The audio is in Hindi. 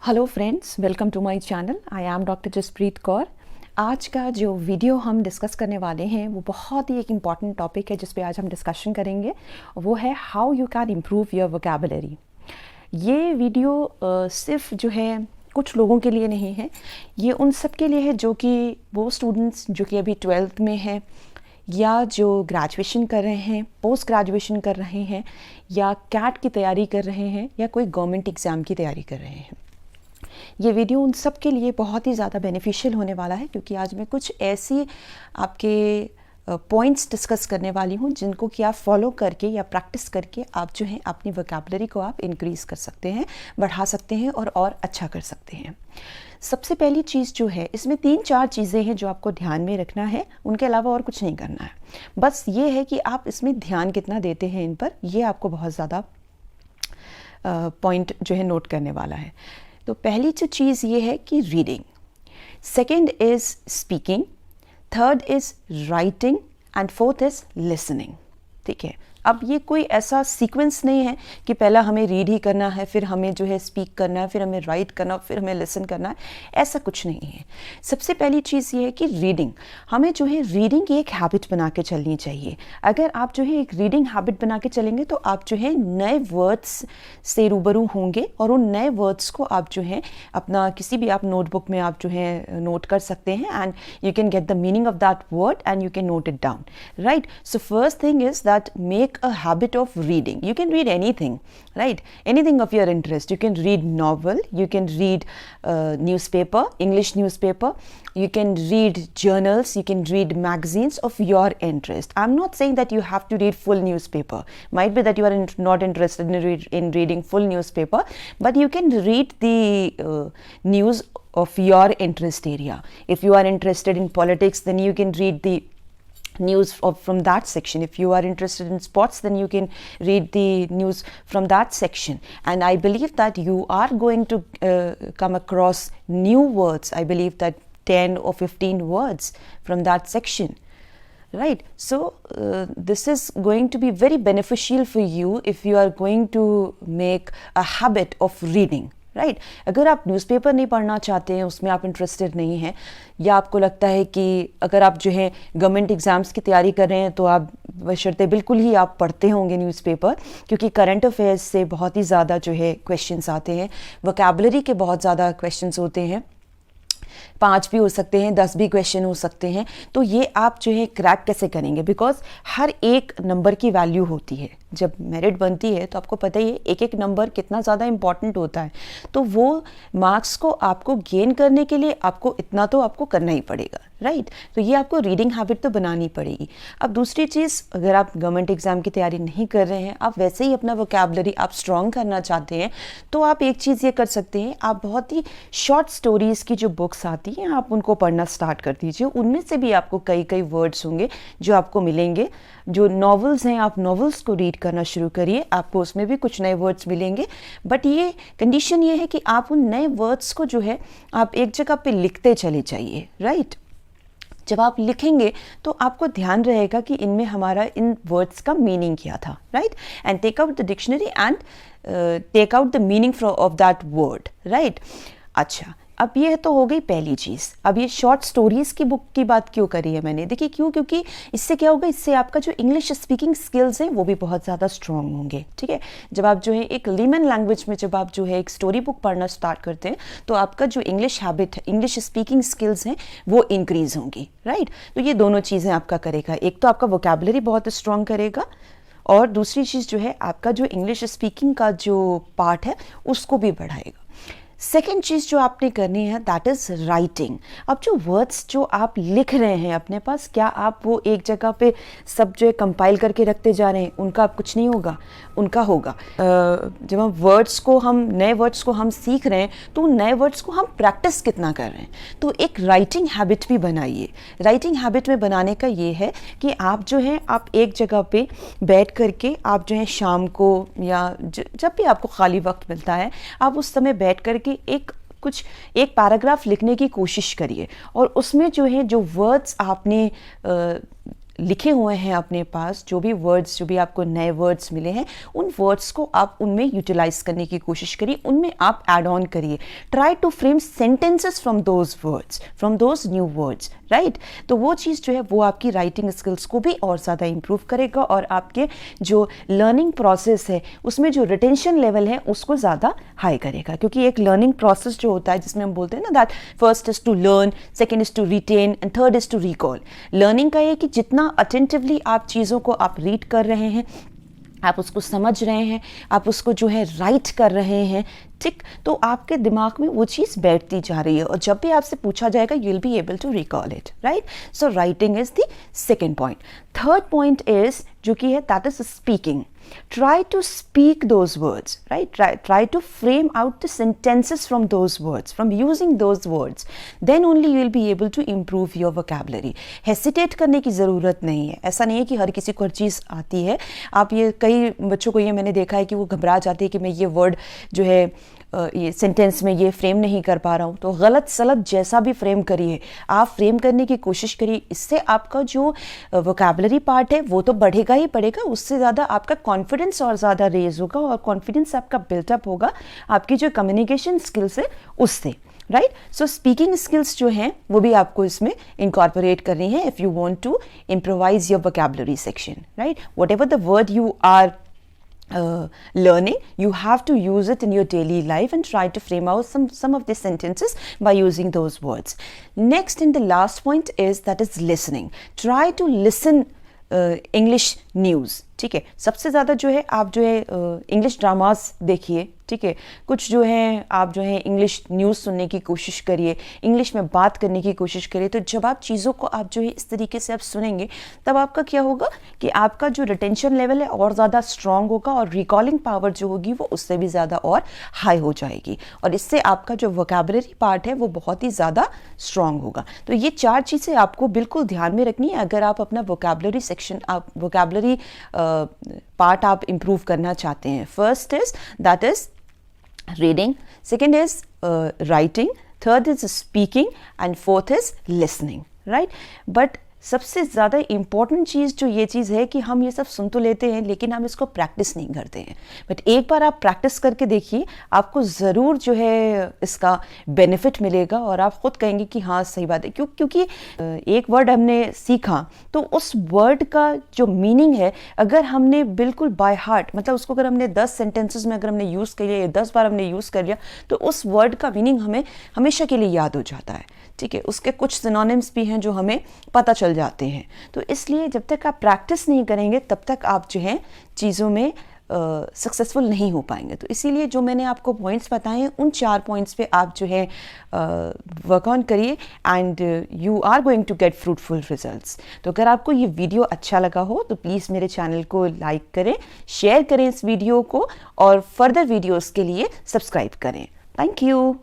Hello friends, welcome to my channel. I am doctor Jaspreet Kaur. आज का जो वीडियो हम डिस्कस करने वाले हैं वो बहुत ही एक इम्पॉर्टेंट टॉपिक है जिस पे आज हम डिस्कशन करेंगे। वो है how you can improve your vocabulary. ये वीडियो सिर्फ जो है कुछ लोगों के लिए नहीं है, ये उन सब के लिए है जो कि वो स्टूडेंट्स जो कि अभी 12th में है या जो ग्रेजुएशन कर रहे हैं, पोस्ट ग्रेजुएशन कर रहे हैं, या कैट की तैयारी कर रहे हैं, या कोई गवर्नमेंट एग्ज़ाम की तैयारी कर रहे हैं। ये वीडियो उन सब के लिए बहुत ही ज़्यादा बेनिफिशियल होने वाला है क्योंकि आज मैं कुछ ऐसी आपके पॉइंट्स डिस्कस करने वाली हूँ जिनको कि आप फॉलो करके या प्रैक्टिस करके आप जो है अपनी वोकैबुलरी को आप इंक्रीज़ कर सकते हैं, बढ़ा सकते हैं और अच्छा कर सकते हैं। सबसे पहली चीज़ जो है, इसमें 3-4 चीज़ें हैं जो आपको ध्यान में रखना है, उनके अलावा और कुछ नहीं करना है। बस ये है कि आप इसमें ध्यान कितना देते हैं इन पर, ये आपको बहुत ज़्यादा पॉइंट जो है नोट करने वाला है। तो पहली जो चीज़ ये है कि reading, second is speaking, third is writing and fourth is listening. ठीक है, अब ये कोई ऐसा सीक्वेंस नहीं है कि पहला हमें रीड ही करना है, फिर हमें जो है स्पीक करना है, फिर हमें राइट करना, फिर हमें लिसन करना है, ऐसा कुछ नहीं है। सबसे पहली चीज़ ये है कि रीडिंग, हमें जो है रीडिंग की एक हैबिट बना के चलनी चाहिए। अगर आप जो है एक रीडिंग हैबिट बना के चलेंगे तो आप जो है नए वर्ड्स से रूबरू होंगे और उन नए वर्ड्स को आप जो है अपना किसी भी आप नोटबुक में आप जो है नोट कर सकते हैं and you can get the meaning of that word and you can note it down, right? So first thing is that make a habit of reading. You can read anything, right? Anything of your interest. You can read novel, you can read newspaper, English newspaper, you can read journals, you can read magazines of your interest. I'm not saying that you have to read full newspaper. Might be that you are not interested in reading full newspaper, but you can read the news of your interest area. If you are interested in politics, then you can read the news from that section. If you are interested in sports, then you can read the news from that section. And I believe that you are going to come across new words. I believe that 10 or 15 words from that section. Right, so this is going to be very beneficial for you if you are going to make a habit of reading. Right, अगर आप न्यूज़पेपर नहीं पढ़ना चाहते हैं, उसमें आप इंटरेस्टेड नहीं हैं, या आपको लगता है कि अगर आप जो है गवर्नमेंट एग्ज़ाम्स की तैयारी कर रहे हैं तो आप बशर्ते बिल्कुल ही आप पढ़ते होंगे न्यूज़पेपर, क्योंकि करंट अफेयर्स से बहुत ही ज़्यादा जो है क्वेश्चंस आते हैं, वोकैबुलरी के बहुत ज़्यादा क्वेश्चंस होते हैं, 5 भी हो सकते हैं, 10 भी क्वेश्चन हो सकते हैं। तो ये आप जो है क्रैक कैसे करेंगे, बिकॉज हर एक नंबर की वैल्यू होती है। जब मेरिट बनती है तो आपको पता ही है एक एक नंबर कितना ज़्यादा इंपॉर्टेंट होता है, तो वो मार्क्स को आपको गेन करने के लिए आपको इतना तो आपको करना ही पड़ेगा, राइट? तो ये आपको रीडिंग हैबिट तो बनानी पड़ेगी। अब दूसरी चीज़, अगर आप गवर्नमेंट एग्ज़ाम की तैयारी नहीं कर रहे हैं, आप वैसे ही अपना वोकैबुलरी आप स्ट्रॉन्ग करना चाहते हैं, तो आप एक चीज़ ये कर सकते हैं, आप बहुत ही शॉर्ट स्टोरीज़ की जो बुक्स आती हैं आप उनको पढ़ना स्टार्ट कर दीजिए। उनमें से भी आपको कई कई वर्ड्स होंगे जो आपको मिलेंगे। जो नॉवेल्स हैं, आप नॉवेल्स को रीड करना शुरू करिए, आपको उसमें भी कुछ नए वर्ड्स मिलेंगे। बट ये कंडीशन ये है कि आप उन नए वर्ड्स को जो है आप एक जगह पे लिखते चले जाइए, राइट? जब आप लिखेंगे तो आपको ध्यान रहेगा कि इनमें हमारा इन वर्ड्स का मीनिंग क्या था, right? And take out the dictionary and take out the meaning of that word, right? अच्छा, अब ये तो हो गई पहली चीज़। अब ये शॉर्ट स्टोरीज़ की बुक की बात क्यों करी है मैंने, देखिए क्यों, क्योंकि इससे क्या होगा, इससे आपका जो इंग्लिश स्पीकिंग स्किल्स हैं वो भी बहुत ज़्यादा स्ट्रॉन्ग होंगे। ठीक है, जब आप जो है एक लेमन लैंग्वेज में जब आप जो है एक स्टोरी बुक पढ़ना स्टार्ट करते हैं तो आपका जो इंग्लिश हैबिट है, इंग्लिश स्पीकिंग स्किल्स हैं वो इंक्रीज होंगी, राइट? तो ये दोनों चीज़ें आपका करेगा, एक तो आपका वोकैबुलरी बहुत स्ट्रॉन्ग करेगा और दूसरी चीज़ जो है आपका जो इंग्लिश स्पीकिंग का जो पार्ट है उसको भी बढ़ाएगा। सेकेंड चीज़ जो आपने करनी है दैट इज़ राइटिंग। अब जो वर्ड्स जो आप लिख रहे हैं अपने पास, क्या आप वो एक जगह पे सब जो है कंपाइल करके रखते जा रहे हैं, उनका अब कुछ नहीं होगा, उनका होगा। जब हम वर्ड्स को हम नए वर्ड्स को हम सीख रहे हैं तो उन नए वर्ड्स को हम प्रैक्टिस कितना कर रहे हैं, तो एक राइटिंग हैबिट भी बनाइए। राइटिंग हैबिट में बनाने का ये है कि आप जो है आप एक जगह पे बैठ करके आप जो है शाम को या जब भी आपको खाली वक्त मिलता है आप उस समय बैठ करके एक पैराग्राफ लिखने की कोशिश करिए और उसमें जो है जो वर्ड्स आपने लिखे हुए हैं अपने पास, जो भी वर्ड्स, जो भी आपको नए वर्ड्स मिले हैं, उन वर्ड्स को आप उनमें यूटिलाइज करने की कोशिश करिए, उनमें आप ऐड ऑन करिए. Try to frame sentences from those words, from those new words, right. तो वो चीज़ जो है वो आपकी राइटिंग स्किल्स को भी और ज़्यादा इंप्रूव करेगा और आपके जो लर्निंग प्रोसेस है उसमें जो रिटेंशन लेवल है उसको ज़्यादा हाई करेगा. क्योंकि एक लर्निंग प्रोसेस जो होता है जिसमें हम बोलते हैं ना that first is to learn, second is to retain and third is to recall. Learning का ये कि जितना अटेंटिवली आप चीज़ों को आप रीड कर रहे हैं, आप उसको समझ रहे हैं, आप उसको जो है राइट कर रहे हैं, ठीक, तो आपके दिमाग में वो चीज़ बैठती जा रही है और जब भी आपसे पूछा जाएगा you will be able to recall it, right. So writing is the second point. Third point is जो कि है that is speaking. Try to speak those words, right? Try to frame out the sentences from those words, from using those words. Then only you will be able to improve your vocabulary. Hesitate करने की ज़रूरत नहीं है. ऐसा नहीं है कि हर किसी को हर चीज़ आती है. आप ये कई बच्चों को ये मैंने देखा है कि वो घबरा जाते हैं कि मैं ये वर्ड जो है ये सेंटेंस में ये फ्रेम नहीं कर पा रहा हूँ. तो गलत सलत जैसा भी फ्रेम करिए, आप फ्रेम करने की कोशिश करिए. इससे आपका जो वोकैबुलरी पार्ट है वो तो बढ़ेगा ही बढ़ेगा, उससे ज़्यादा आपका कॉन्फिडेंस और ज़्यादा रेज होगा और कॉन्फिडेंस आपका बिल्टअप होगा आपकी जो कम्युनिकेशन स्किल्स है उससे, राइट. सो स्पीकिंग स्किल्स जो हैं वो भी आपको इसमें इनकॉर्पोरेट करनी है if you want to improvise your vocabulary section, right. Whatever the word you are learning, you have to use it in your daily life and try to frame out some of the sentences by using those words. Next and the last point is that is listening. Try to listen English news. ठीक है. सबसे ज़्यादा जो है आप जो है इंग्लिश ड्रामास देखिए, ठीक है. कुछ जो है आप जो है इंग्लिश न्यूज़ सुनने की कोशिश करिए, इंग्लिश में बात करने की कोशिश करिए. तो जब आप चीज़ों को आप जो है इस तरीके से आप सुनेंगे तब आपका क्या होगा कि आपका जो रिटेंशन लेवल है और ज़्यादा स्ट्रॉन्ग होगा और रिकॉलिंग पावर जो होगी वो उससे भी ज़्यादा और हाई हो जाएगी और इससे आपका जो वोकैबुलरी पार्ट है वो बहुत ही ज़्यादा स्ट्रॉन्ग होगा. तो ये चार चीज़ें आपको बिल्कुल ध्यान में रखनी है अगर आप अपना वोकैबुलरी सेक्शन, आप वोकैबुलरी पार्ट आप इम्प्रूव करना चाहते हैं. First is that is reading, second is writing, third is speaking and fourth is listening, right. But सबसे ज़्यादा इम्पॉर्टेंट चीज़ जो ये चीज़ है कि हम ये सब सुन तो लेते हैं लेकिन हम इसको प्रैक्टिस नहीं करते हैं. बट एक बार आप प्रैक्टिस करके देखिए, आपको ज़रूर जो है इसका बेनिफिट मिलेगा और आप खुद कहेंगे कि हाँ सही बात है. क्योंकि एक वर्ड हमने सीखा तो उस वर्ड का जो मीनिंग है अगर हमने बिल्कुल बाय हार्ट, मतलब उसको अगर हमने 10 सेंटेंसेस में अगर हमने यूज़ कर लिया या 10 बार हमने यूज़ कर लिया तो उस वर्ड का मीनिंग हमें हमेशा के लिए याद हो जाता है, ठीक है. उसके कुछ सिनोनिम्स भी हैं जो हमें पता चल जाते हैं. तो इसलिए जब तक आप प्रैक्टिस नहीं करेंगे तब तक आप जो है चीज़ों में सक्सेसफुल नहीं हो पाएंगे. तो इसीलिए जो मैंने आपको पॉइंट्स बताए हैं उन 4 पॉइंट्स पे आप जो है वर्क ऑन करिए and you are going to get fruitful results. तो अगर आपको ये वीडियो अच्छा लगा हो तो प्लीज़ मेरे चैनल को लाइक करें, शेयर करें इस वीडियो को और फर्दर वीडियोज़ के लिए सब्सक्राइब करें. Thank you.